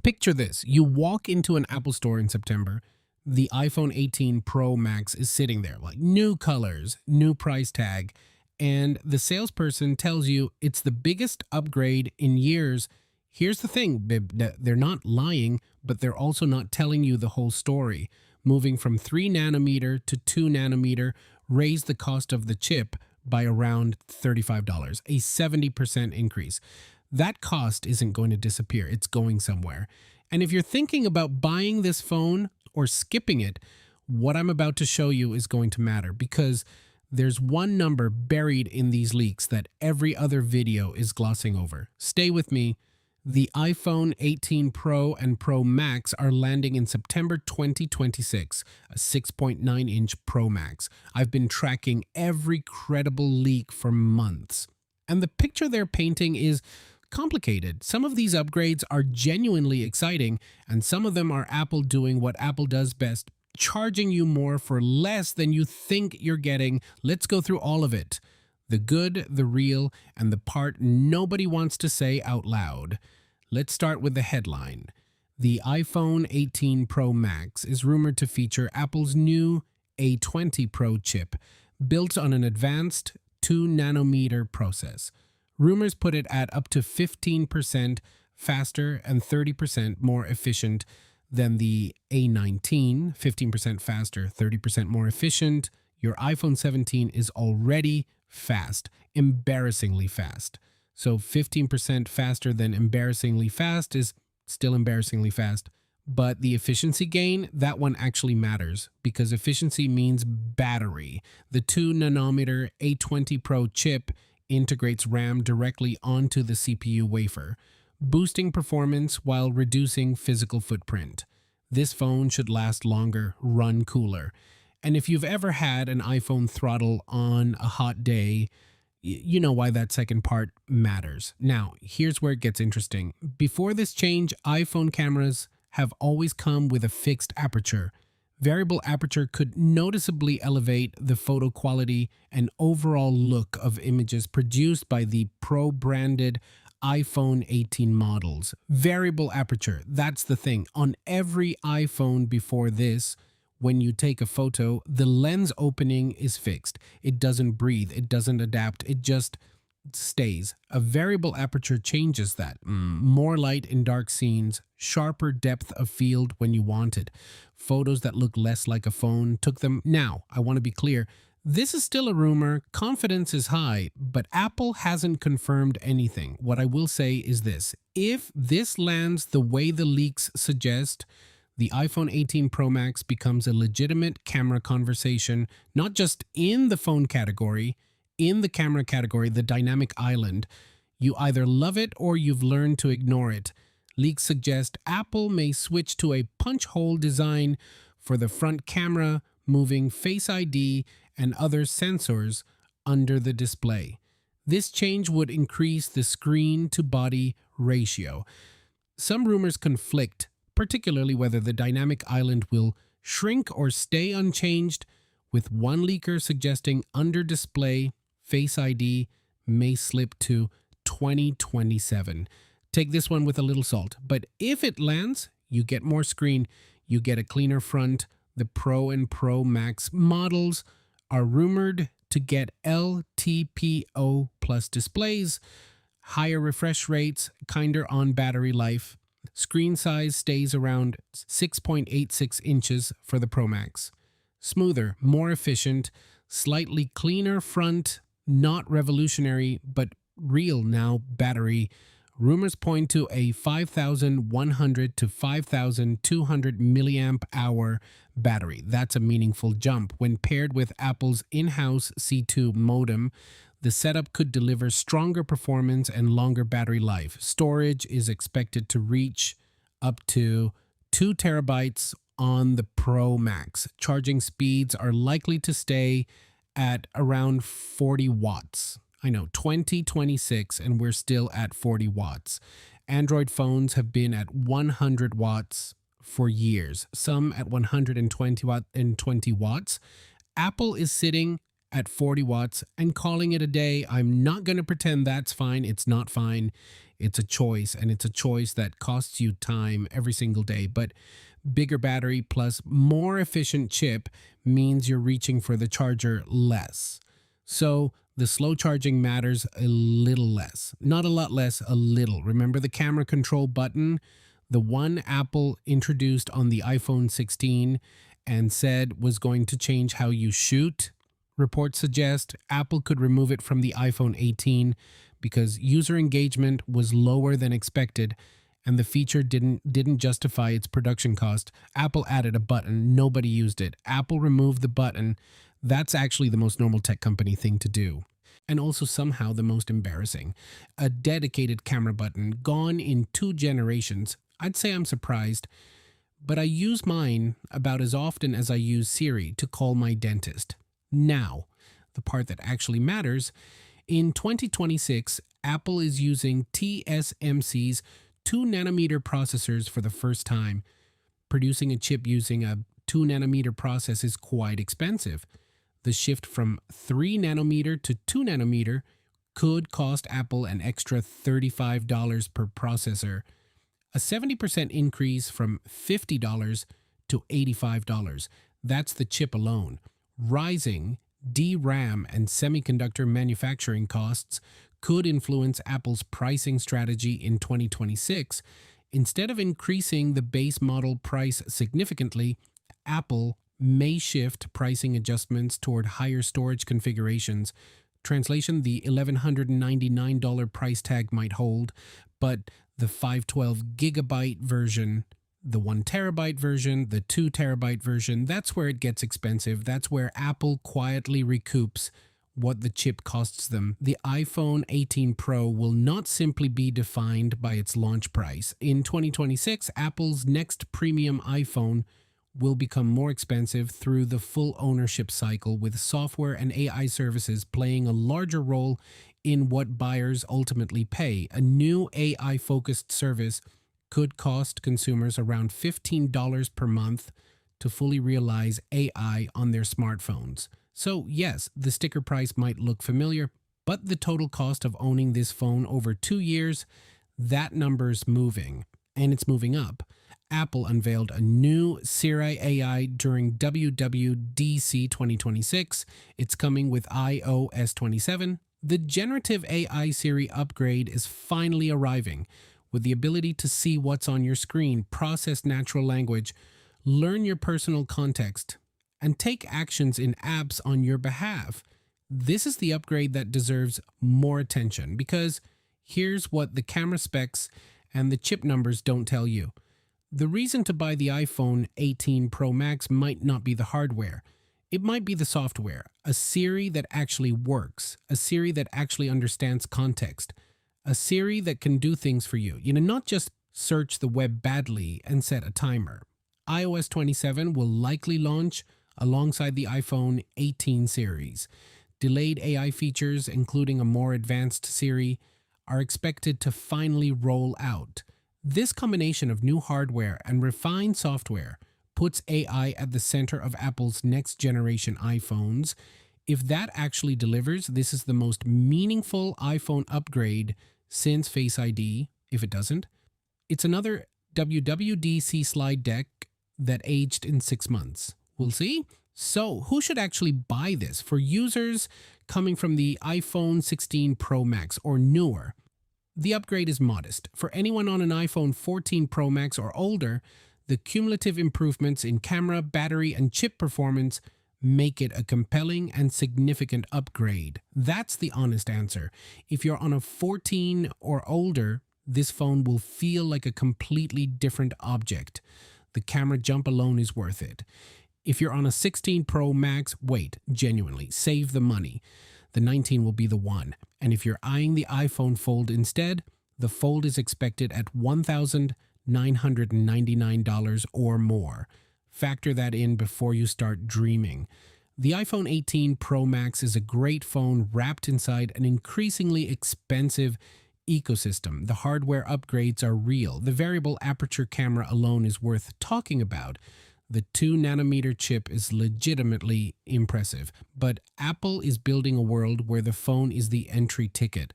Picture this. You walk into an Apple store in September. The iPhone 18 Pro Max is sitting there, like new colors, new price tag, and the salesperson tells you it's the biggest upgrade in years. Here's the thing, Bib, they're not lying, but they're also not telling you the whole story. Moving from 3 nanometer to 2 nanometer raised the cost of the chip by around $35, a 70% increase. That cost isn't going to disappear. It's going somewhere. And if you're thinking about buying this phone or skipping it, what I'm about to show you is going to matter, because there's one number buried in these leaks that every other video is glossing over. Stay with me. The iPhone 18 Pro and Pro Max are landing in September 2026, a 6.9-inch Pro Max. I've been tracking every credible leak for months. And the picture they're painting is complicated. Some of these upgrades are genuinely exciting, and some of them are Apple doing what Apple does best, charging you more for less than you think you're getting. Let's go through all of it. The good, the real, and the part nobody wants to say out loud. Let's start with the headline. The iPhone 18 Pro Max is rumored to feature Apple's new A20 Pro chip, built on an advanced 2 nanometer process. Rumors put it at up to 15% faster and 30% more efficient than the A19, 15% faster, 30% more efficient. Your iPhone 17 is already fast, embarrassingly fast. So 15% faster than embarrassingly fast is still embarrassingly fast. But the efficiency gain, that one actually matters, because efficiency means battery. The 2 nanometer A20 Pro chip integrates RAM directly onto the CPU wafer, boosting performance while reducing physical footprint. This phone should last longer, run cooler. And if you've ever had an iPhone throttle on a hot day, you know why that second part matters. Now, here's where it gets interesting. Before this change, iPhone cameras have always come with a fixed aperture. Variable aperture could noticeably elevate the photo quality and overall look of images produced by the Pro-branded iPhone 18 models. Variable aperture, that's the thing. On every iPhone before this, when you take a photo, the lens opening is fixed. It doesn't breathe, it doesn't adapt, it just stays. A variable aperture changes that. More light in dark scenes, sharper depth of field when you want it. Photos that look less like a phone took them. Now, I want to be clear. This is still a rumor. Confidence is high, but Apple hasn't confirmed anything. What I will say is this. If this lands the way the leaks suggest, the iPhone 18 Pro Max becomes a legitimate camera conversation, not just in the phone category, in the camera category, the dynamic island. You either love it or you've learned to ignore it. Leaks suggest Apple may switch to a punch hole design for the front camera, moving Face ID and other sensors under the display. This change would increase the screen-to-body ratio. Some rumors conflict, particularly whether the dynamic island will shrink or stay unchanged, with one leaker suggesting under-display Face ID may slip to 2027. Take this one with a little salt, but if it lands, you get more screen, you get a cleaner front. The Pro and Pro Max models are rumored to get LTPO plus displays, higher refresh rates, kinder on battery life. Screen size stays around 6.86 inches for the Pro Max. Smoother, more efficient, slightly cleaner front, not revolutionary, but real now battery. Rumors point to a 5,100 to 5,200 milliamp hour battery. That's a meaningful jump. When paired with Apple's in-house C2 modem, the setup could deliver stronger performance and longer battery life. Storage is expected to reach up to 2 terabytes on the Pro Max. Charging speeds are likely to stay at around 40 watts. I know, 2026 and we're still at 40 watts. Android phones have been at 100 watts for years, some at 120 watts. Apple is sitting at 40 watts and calling it a day. I'm not going to pretend that's fine. It's not fine. It's a choice, and it's a choice that costs you time every single day. But bigger battery plus more efficient chip means you're reaching for the charger less. So the slow charging matters a little less. Not a lot less, a little. Remember the camera control button? The one Apple introduced on the iPhone 16 and said was going to change how you shoot? Reports suggest Apple could remove it from the iPhone 18 because user engagement was lower than expected and the feature didn't justify its production cost. Apple added a button, nobody used it. Apple removed the button. That's actually the most normal tech company thing to do. And also somehow the most embarrassing. A dedicated camera button gone in 2 generations. I'd say I'm surprised, but I use mine about as often as I use Siri to call my dentist. Now, the part that actually matters, in 2026, Apple is using TSMC's 2-nanometer processors for the first time. Producing a chip using a 2-nanometer process is quite expensive. The shift from 3-nanometer to 2-nanometer could cost Apple an extra $35 per processor, a 70% increase from $50 to $85. That's the chip alone. Rising DRAM and semiconductor manufacturing costs could influence Apple's pricing strategy in 2026. Instead of increasing the base model price significantly, Apple may shift pricing adjustments toward higher storage configurations. Translation, the $1,199 price tag might hold, but the 512 gigabyte version, the 1 terabyte version, the 2 terabyte version, that's where it gets expensive. That's where Apple quietly recoups what the chip costs them. The iPhone 18 Pro will not simply be defined by its launch price. In 2026, Apple's next premium iPhone will become more expensive through the full ownership cycle, with software and AI services playing a larger role in what buyers ultimately pay. A new AI-focused service could cost consumers around $15 per month to fully realize AI on their smartphones. So yes, the sticker price might look familiar, but the total cost of owning this phone over 2 years, that number's moving, and it's moving up. Apple unveiled a new Siri AI during WWDC 2026. It's coming with iOS 27. The generative AI Siri upgrade is finally arriving, with the ability to see what's on your screen, process natural language, learn your personal context, and take actions in apps on your behalf. This is the upgrade that deserves more attention, because here's what the camera specs and the chip numbers don't tell you. The reason to buy the iPhone 18 Pro Max might not be the hardware. It might be the software, a Siri that actually works, a Siri that actually understands context, a Siri that can do things for you. Not just search the web badly and set a timer. iOS 27 will likely launch alongside the iPhone 18 series. Delayed AI features, including a more advanced Siri, are expected to finally roll out. This combination of new hardware and refined software puts AI at the center of Apple's next generation iPhones. If that actually delivers, this is the most meaningful iPhone upgrade since Face ID. If it doesn't, it's another WWDC slide deck that aged in 6 months. We'll see. So who should actually buy this? For users coming from the iPhone 16 Pro Max or newer, the upgrade is modest. For anyone on an iPhone 14 Pro Max or older, the cumulative improvements in camera, battery, and chip performance make it a compelling and significant upgrade. That's the honest answer. If you're on a 14 or older, this phone will feel like a completely different object. The camera jump alone is worth it. If you're on a 16 Pro Max, wait, genuinely, save the money. The 19 will be the one. And if you're eyeing the iPhone Fold instead, the Fold is expected at $1,999 or more. Factor that in before you start dreaming. The iPhone 18 Pro Max is a great phone wrapped inside an increasingly expensive ecosystem. The hardware upgrades are real. The variable aperture camera alone is worth talking about. The 2 nanometer chip is legitimately impressive, but Apple is building a world where the phone is the entry ticket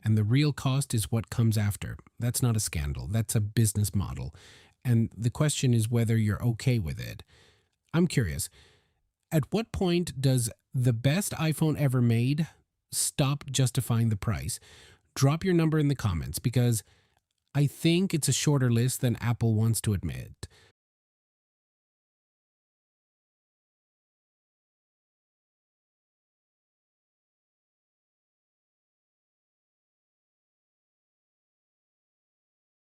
and the real cost is what comes after. That's not a scandal, that's a business model. And the question is whether you're okay with it. I'm curious, at what point does the best iPhone ever made stop justifying the price? Drop your number in the comments because I think it's a shorter list than Apple wants to admit.